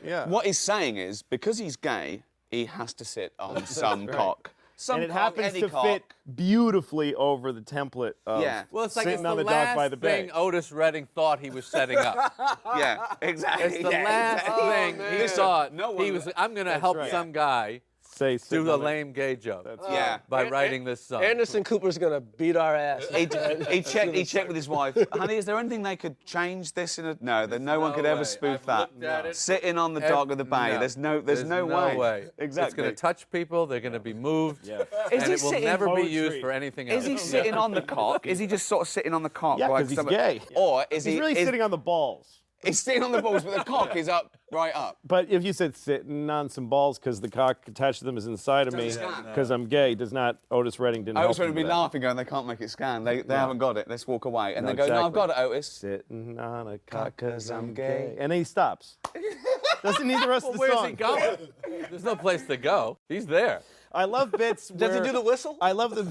Yeah. What he's saying is, because he's gay, he has to sit on some right. cock. Some And it cock, happens any to cock. fit beautifully over the template of Yeah. Well, it's like sitting it's on the the dock last by the bay. thing Otis Redding thought he was setting up. Yeah, exactly. It's the yeah, last exactly. thing he Listen, thought. no he one- was, I'm going to That's help right. some guy say sit do a on it. lame gay joke. Yeah. By writing this song. Anderson Cooper's gonna beat our ass. He checked with his wife. Honey, is there anything they could change this in a... No, no one could ever way. spoof I've that. looked at it. Sitting on the dock of the bay. There's no way. It's Exactly. going to touch people. They're going to be moved. Yeah. Is And he it will sitting- never be Poetry. used for anything else. Is he sitting on the cock? Is he just sort of sitting on the cock? Yeah, while 'cause he's someone- gay. Or is He's he... really sitting on the balls. He's sitting on the balls, but the cock is up, right up. But if you said sitting on some balls because the cock attached to them is inside of me Doesn't scan. because I'm gay, does not Otis Redding didn't I help was going to him be with that. laughing, going, they can't make it scan. They haven't got it. Let's walk away. And No, they go, no, I've exactly. got it, Otis. Sitting on a cock 'Cause I'm gay. And then he stops. Doesn't need the rest of the Where's song. he going? There's no place to go. He's there. I love bits Does he where- do the whistle? I love the...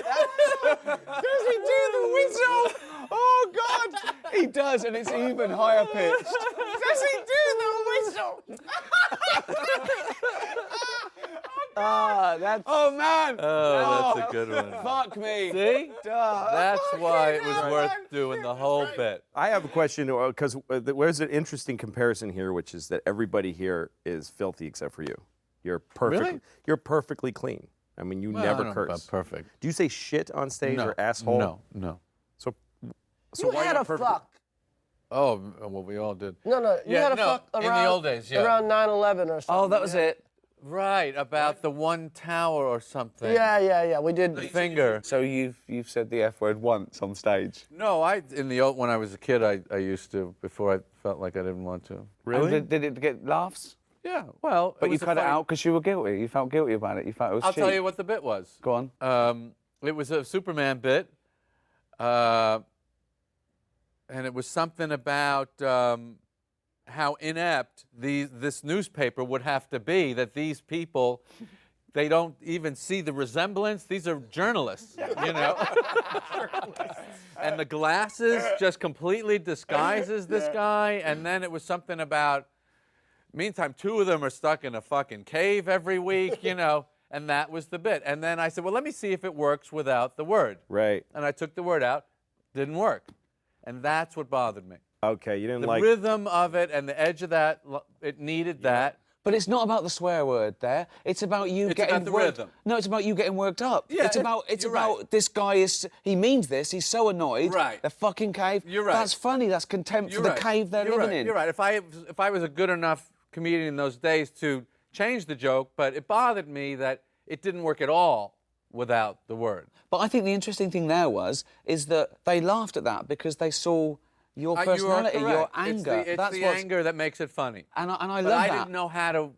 Does he do the whistle? Oh, God. He does, and it's even higher pitched. Does he do the whistle? That's Oh, man. Oh, that's a good one. Fuck me. See? Duh. That's why it was worth doing the whole bit. I have a question, because there's an interesting comparison here, which is that everybody here is filthy except for you. You're perfect. Really? You're perfectly clean. I mean, you Well, I never don't know curse. about perfect. Do you say shit on stage No. or asshole? No. So you why had not a perfect? fuck. Oh, well, we all did. No, you Yeah, had a no, fuck in the around old days, yeah. around 9/11 or something. Oh, that was it. Right, about the one tower or something. Yeah. We did. The finger. So you've said the F word once on stage. No, when I was a kid, I used to, before I felt like I didn't want to. Really? And did it get laughs? Yeah, well. But you was a cut it funny- out because you were guilty. You felt guilty about it. You felt it was I'll cheap. tell you what the bit was. Go on. It was a Superman bit, and it was something about how inept this newspaper would have to be, that these people, they don't even see the resemblance. These are journalists, you know? And the glasses just completely disguises this guy, and then it was something about, meantime, two of them are stuck in a fucking cave every week, you know? And that was the bit. And then I said, well, let me see if it works without the word. Right. And I took the word out. Didn't work. And that's what bothered me. Okay, you didn't The like... rhythm of it and the edge of that, it needed that. But it's not about the swear word there. It's about you It's getting about the worked. rhythm. No, it's about you getting worked up. Yeah, it's about you're right. this guy he means this. He's so annoyed. Right. The fucking cave. You're right. That's funny. That's contempt You're for the right. cave they're You're living right. in. You're right. If I was a good enough comedian in those days to change the joke, but it bothered me that it didn't work at all without the word. But I think the interesting thing there is that they laughed at that because they saw your personality, you are your correct. anger. It's That's the what's- anger that makes it funny. And I But love I that. didn't know how to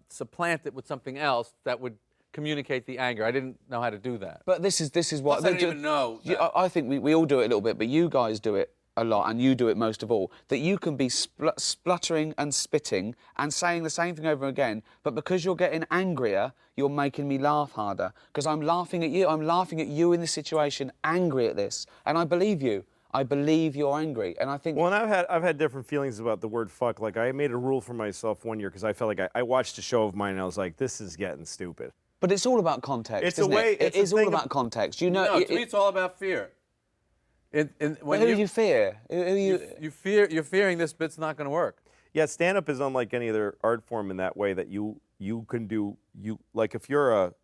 supplant it with something else that would communicate the anger. I didn't know how to do that. But this is what Plus, I didn't even know that. I think we all do it a little bit, but you guys do it a lot, and you do it most of all. That you can be spluttering and spitting and saying the same thing over again, but because you're getting angrier, you're making me laugh harder. Because I'm laughing at you. I'm laughing at you in this situation, angry at this, and I believe you. I believe you're angry, and I think. Well, and I've had different feelings about the word fuck. Like, I made a rule for myself one year because I felt like I watched a show of mine and I was like, this is getting stupid. But it's all about context. It's a isn't way- It, it's it a is all thing about of- context. You know. No, to me, it's all about fear. Who you fear? Who you? You're fearing this bit's not going to work. Yeah, stand-up is unlike any other art form in that way that you can do, like if you're a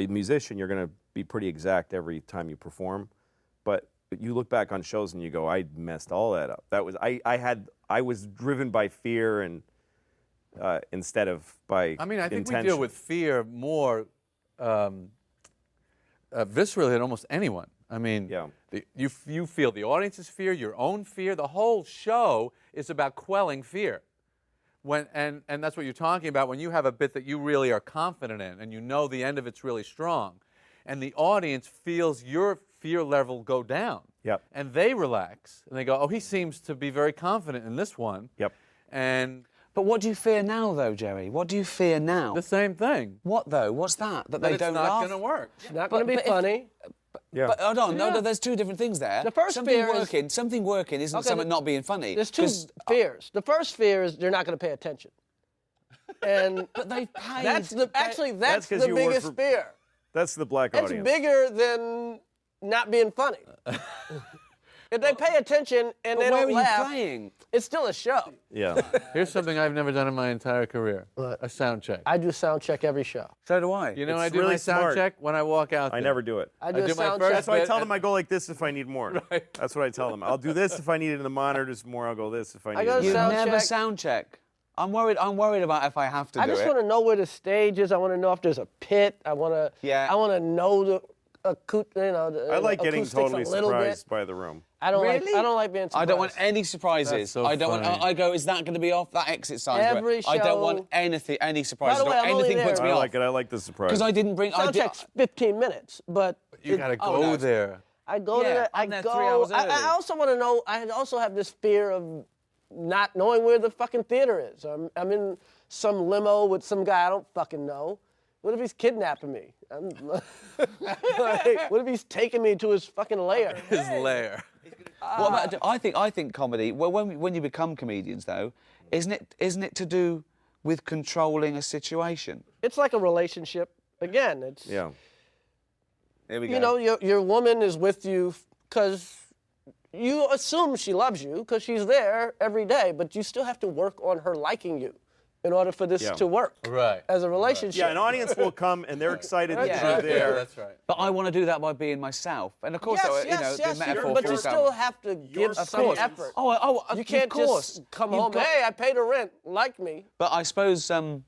musician, you're going to be pretty exact every time you perform, but you look back on shows and you go, I messed all that up. That was, I was driven by fear and instead of by I mean, I think intention. we deal with fear more viscerally than almost anyone. I mean, Yeah. you feel the audience's fear, your own fear. The whole show is about quelling fear. And that's what you're talking about when you have a bit that you really are confident in and you know the end of it's really strong. And the audience feels your fear level go down. Yep. And they relax. And they go, oh, he seems to be very confident in this one. Yep. And But what do you fear now, though, Jerry? What do you fear now? the same thing. What though? What's that? That That they it's don't not laugh. going to work. It's not going to be but if- funny. Yeah. But hold on, no, there's two different things there. The first something fear is- working, something working isn't Okay, something not being funny. There's two 'Cause- fears. The first fear is they're not going to pay attention. And But they've paid. that's the That's 'cause the you work biggest for- fear. That's the black That's audience. bigger than not being funny. If they pay attention and But they where don't are you laugh, playing? it's still a show. Yeah. Here's something I've never done in my entire career. What? A sound check. I do sound check every show. So do I. You know when I It's do really my sound smart. check? When I walk out I there. never do it. I do a do my sound first check. That's why I bit tell and- them I go like this if I need more. Right. That's what I tell them. I'll do this if I need it in the monitors more. I'll go this if I need go it. to You sound never check. sound check. I'm worried about if I have to I do just it. want to know where the stage is. I want to know if there's a pit. I want to. Yeah. I want to know the I like getting acoustics totally a little surprised bit. by the room. I don't Really? like. I don't like being surprised. I don't want any surprises. That's so I don't want. funny. I go. Is that going to be off? That exit sign's great. Every I don't want show- anything. Any surprises. way, or I'm only anything puts there. me I off. like it. I like the surprise. Because I didn't bring. Sound check's 15 minutes, but You got to go no. there. I go Yeah, to that. I I'm there go. 3 hours early. I also want to know. I also have this fear of not knowing where the fucking theater is. I'm in some limo with some guy I don't fucking know. What if he's kidnapping me? Like, what if he's taking me to his fucking lair? His lair. What about? I think comedy. Well, when you become comedians, though, isn't it to do with controlling a situation? It's like a relationship. Again, it's Yeah. Here we go. you know, your woman is with you because you assume she loves you because she's there every day, but you still have to work on her liking you in order for this Yeah. to work Right. as a relationship. Yeah, an audience will come and they're excited that Yeah. you're Yeah, there. that's right. But I want to do that by being myself, and of course, Yes, you know, yes, the yes. metaphor But you falls down. still have to give Of some course. effort. You You can't of course. just come You've home. got- Hey, I paid the rent. Like me. But I suppose, and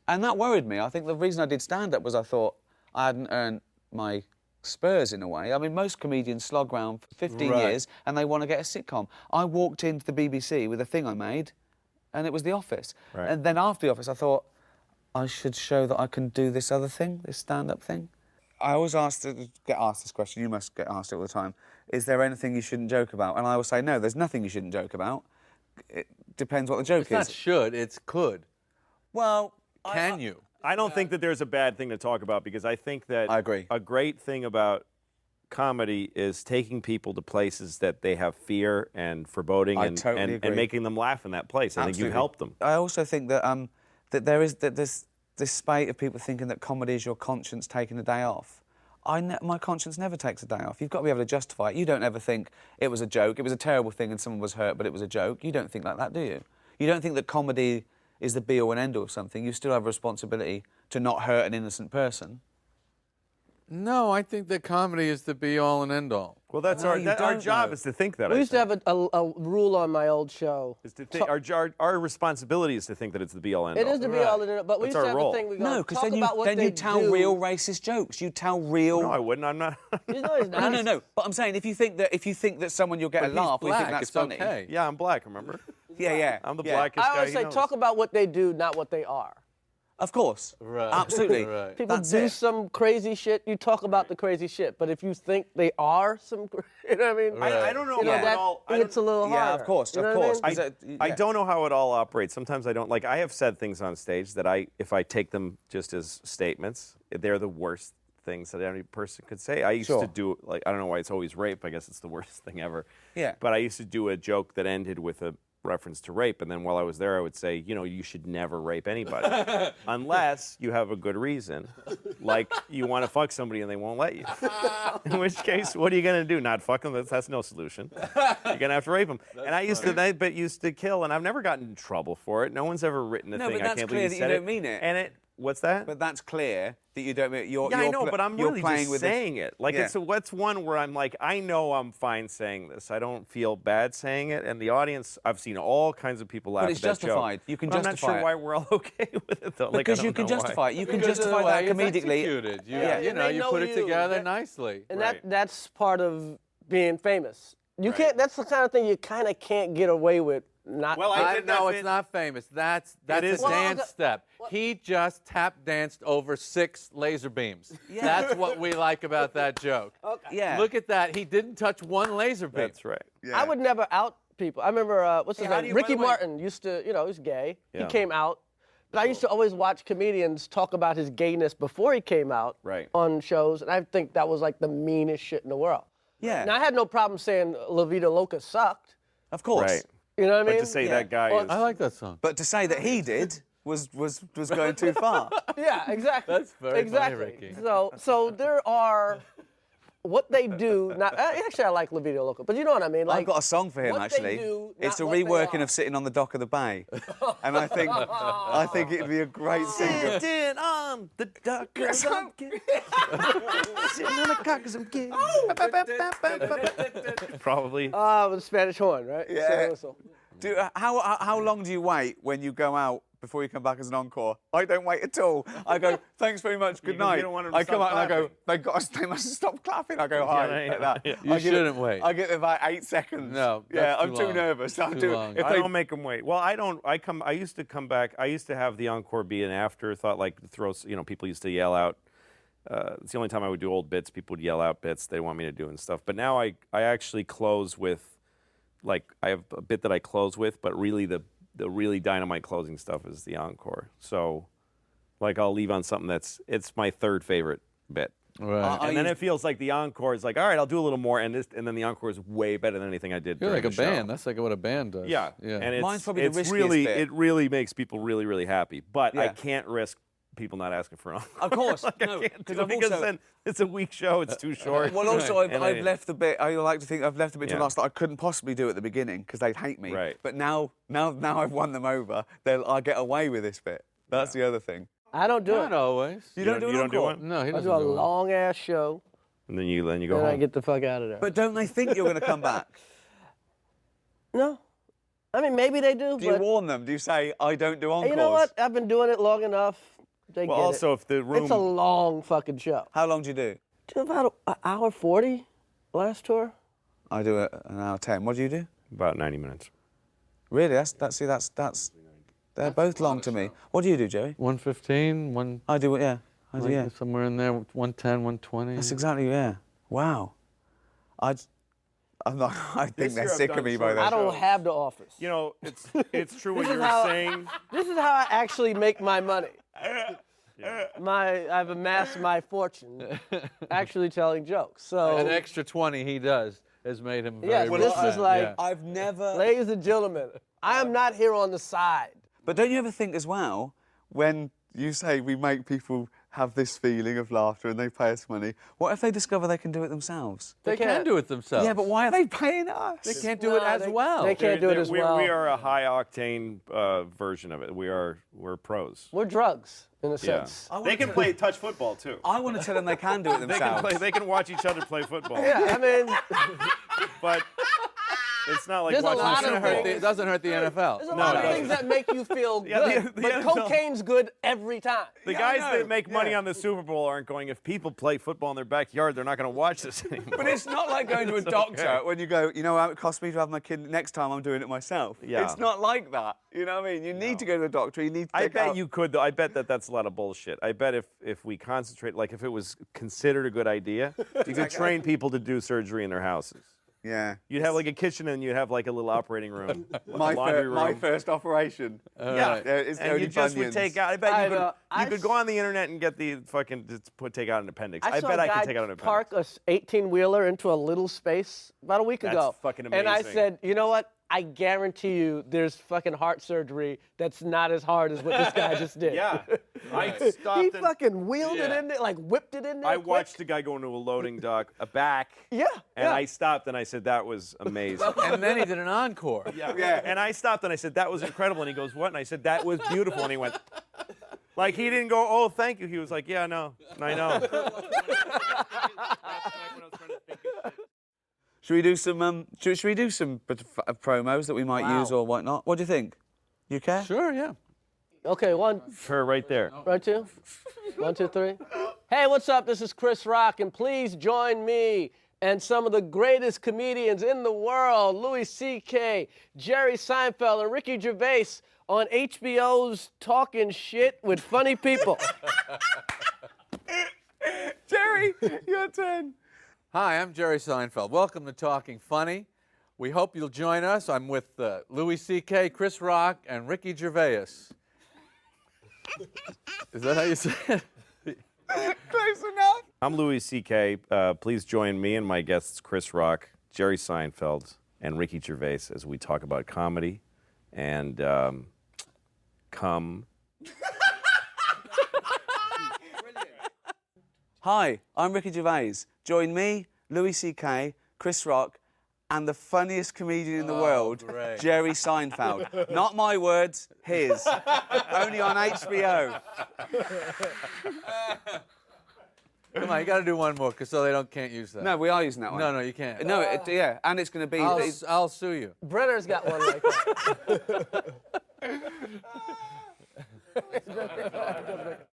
that worried me. I think the reason I did stand-up was I thought I hadn't earned my spurs in a way. I mean, most comedians slog around for 15 Right. years and they want to get a sitcom. I walked into the BBC with a thing I made, and it was The Office. Right. And then after The Office, I thought, I should show that I can do this other thing, this stand-up thing. I always get asked this question, you must get asked it all the time, is there anything you shouldn't joke about? And I always say, no, there's nothing you shouldn't joke about. It depends what the joke It's is. not should, it's could. Well, Can you? I don't think that there's a bad thing to talk about because I think that I agree. a great thing about comedy is taking people to places that they have fear and foreboding I and, totally and, agree. and making them laugh in that place. I think you Absolutely. help them. I also think that that there's this spate of people thinking that comedy is your conscience taking a day off. My conscience never takes a day off. You've got to be able to justify it. You don't ever think it was a joke, it was a terrible thing and someone was hurt, but it was a joke. You don't think like that, do you? You don't think that comedy is the be-all and end-all of something. You still have a responsibility to not hurt an innocent person. No, I think that comedy is the be-all and end-all. Well, that's No, our you our don't, job though. is to think that. We I used to think. have a rule on my old show. Is to think, our responsibility is to think that it's the be-all end-all. It is to be all in it, but we That's used to our have role. a thing. We go, No, because talk then about what you they tell do. real racist jokes. You tell real. No, I wouldn't. I'm not. You know, it's not. No. But I'm saying if you think that someone you'll get But a he's laugh, we black, think that's it's funny. okay. Yeah, I'm black. Remember? Yeah. I'm the yeah. blackest I guy. always he say, knows. talk about what they do, not what they are. Of course. Right. Absolutely. Right. People That's do it. some crazy shit. You talk about the crazy shit, but if you think they are some, you know what I mean? Right. I don't know You know, how it that all. I hits a don't- little Yeah, harder. of course, You know of what I course. mean? 'Cause I yeah. don't know how it all operates. Sometimes I don't like. I have said things on stage that if I take them just as statements, they're the worst things that any person could say. I used Sure. to do I don't know why it's always rape. I guess it's the worst thing ever. Yeah. But I used to do a joke that ended with a reference to rape, and then while I was there, I would say, you should never rape anybody unless you have a good reason, like you want to fuck somebody and they won't let you. In which case, what are you gonna do? Not fuck them? That's no solution. You're gonna have to rape them. And I used to kill, and I've never gotten in trouble for it. No one's ever written a No, thing. but I that's can't clear believe that you you said don't mean it. And what's that? But that's clear that you don't. You're, Yeah, I you're know, pl- but I'm you're really playing just with saying it. Like, Yeah. what's one where I'm like, I know I'm fine saying this. I don't feel bad saying it. And the audience, I've seen all kinds of people laugh it's at that joke. justified. You can But justify I'm not sure it. why we're all okay with it, though. Like, I Because don't you can know why. justify it. You can Because of the justify way that it's comedically. executed. Yeah, You and know, they you know put it you. together That- nicely. And Right. that's part of being famous. You Right. can't. That's the kind of thing you kind of can't get away with. Not. Well, I did that No, bit- it's not famous. That's is a dance famous. step. He just tap danced over 6 laser beams. Yeah. That's what we like about that joke. Yeah. Look at that. He didn't touch one laser beam. That's right. I would never out people. I remember what's his Hey, how do name? you- by Ricky the way- Martin used to. He's gay. Yeah. He came out. But I used to always watch comedians talk about his gayness before he came out Right. on shows, and I think that was like the meanest shit in the world. Yeah. Now I had no problem saying La Vida Loca sucked. Of course. Right. You know what I But mean? to say Yeah. that guy Well, is. I like that song. But to say that he did was going too far. Yeah, exactly. That's very funny, exactly. Ricky. So there are what they do. Not actually, I like La Vida Loca, but you know what I mean. Like I've got a song for him what actually. They do, it's a not what they reworking are. of Sitting on the Dock of the Bay, and I think it'd be a great single. Sitting on the dock 'cause I'm gay. Sitting on the cock 'cause I'm gay. Probably. With the Spanish horn, right? Yeah. Silver whistle. How long do you wait when you go out before you come back as an encore? I don't wait at all. I go, thanks very much, good night. don't want them to I come stop out and I go, clapping. they must stop clapping. I go, hi, like that. yeah. You shouldn't wait. I get about 8 seconds. No, yeah, that's I'm too too long. nervous. Too long. If I they, don't make them wait. Well, I don't. I used to come back. I used to have the encore be an afterthought, like throw. People used to yell out. It's the only time I would do old bits. People would yell out bits they want me to do and stuff. But now I actually close with, like, I have a bit that I close with, but really the really dynamite closing stuff is the encore. So, like, I'll leave on something it's my third favorite bit. Right. And then it feels like the encore is like, all right, I'll do a little more, and then the encore is way better than anything I did. You're during like a the show. band. That's like what a band does. Yeah, Yeah. and it's, Mine's probably the it's riskiest really bit. it really makes people really really happy. But I Yeah. can't risk people not asking for an encore. Of course, Like, no, I can't do because it I've because also- then it's a weak show. It's too short. Well, also, And I've left the bit. I like to think I've left the bit to Yeah. last that I couldn't possibly do at the beginning because they'd hate me. Right. But now I've won them over. I get away with this bit. That's the other thing. I don't do Not it. always. You don't do an you don't do encore? one, No, he I doesn't do a do it. long ass show, and then you go and I home. get the fuck out of there. But don't they think you're going to come back? no, I mean maybe they do. Do you but warn them? Do you say I don't do encores? you know what? I've been doing it long enough. They Well, get also it. if the room It's a long fucking show. How long do you do? Do about an hour 40 last tour. I do it an hour 10. What do you do? about 90 minutes. Really? That's. They're both long to me. What do you do, Joey? 115, one. I do it. Yeah. I do. like Yeah. Somewhere in there, 110, 120. That's exactly. Yeah. Wow. I'm not. I think This they're year I've sick of done me by shorter then. I don't shows. have the office. You know, it's true what This you is were how- saying. This is how I actually make my money. I've amassed my fortune actually telling jokes. So, An extra 20 he does has made him very yes, rich this man, is like, yeah. I've never. ladies and gentlemen, I am not here on the side. But don't you ever think as well, when you say we make people have this feeling of laughter and they pay us money, what if they discover they can do it themselves? They can can't. do it themselves. Yeah, but why are they paying us? They can't do it No, as they- well. they can't do it as well. We are a high octane version of it. We're pros. We're drugs, in a Yeah. sense. They can play touch football too. I want to tell them they can do it They can themselves. play. They can watch each other play football. Yeah, I mean, But it's not like There's a watching lot the of Super Bowl. things. It doesn't hurt the NFL. there's a No, lot it of doesn't. things that make you feel Yeah, good, the but NFL cocaine's good every time. The Yeah, guys I know. that make money Yeah. on the Super Bowl aren't going, if people play football in their backyard, they're not going to watch this anymore. But it's not like going to a It's doctor okay. when you go, you know how it costs me to have my kid, next time I'm doing it myself. Yeah. It's not like that. You know what I mean? You need to go to the doctor, you need to I take bet out- you could, though. I bet that's a lot of bullshit. I bet if we concentrate, like if it was considered a good idea, you could train people to do surgery in their houses. Yeah. You'd have like a kitchen and you'd have like a little operating room, My, laundry room. my first operation. Yeah, Yeah, it's and only you just would bunions. take out. I bet I you could. know. You could go on the internet and get the fucking take out an appendix. I saw bet a I guy could take out an appendix. park a 18-wheeler into a little space about a week That's ago. fucking And I amazing. said, you know what? I guarantee you there's fucking heart surgery that's not as hard as what this guy just did. Yeah, I He stopped and fucking wheeled it Yeah. in there, like whipped it in there. I quick. watched the guy go into a loading dock, a back. Yeah, And yeah. I stopped and I said that was amazing. And then he did an encore. Yeah. And I stopped and I said that was incredible. And he goes, what? And I said that was beautiful. And he went, like he didn't go, oh, thank you. He was like, yeah, no, I know. Should we do some? Should we do some promos that we might Wow. use or whatnot? What do you think? You care? Sure, yeah. Okay, one, Her right there. right, two. 1, 2, 3. Hey, what's up? This is Chris Rock, and please join me and some of the greatest comedians in the world, Louis C.K., Jerry Seinfeld, and Ricky Gervais on HBO's Talking Shit with Funny People. Jerry, your turn. Hi, I'm Jerry Seinfeld. Welcome to Talking Funny. We hope you'll join us. I'm with Louis C.K., Chris Rock, and Ricky Gervais. Is that how you say it? Close enough. I'm Louis C.K. Please join me and my guests Chris Rock, Jerry Seinfeld, and Ricky Gervais as we talk about comedy and cum. Hi, I'm Ricky Gervais. Join me Louis C.K., Chris Rock, and the funniest comedian in the world, great. Jerry Seinfeld. Not my words, his. Only on HBO. Come on, you got to do one more, so they can't use that. No, we are using that one. No, you can't. No, yeah, and it's going to be... I'll sue you. Brenner's got one like that.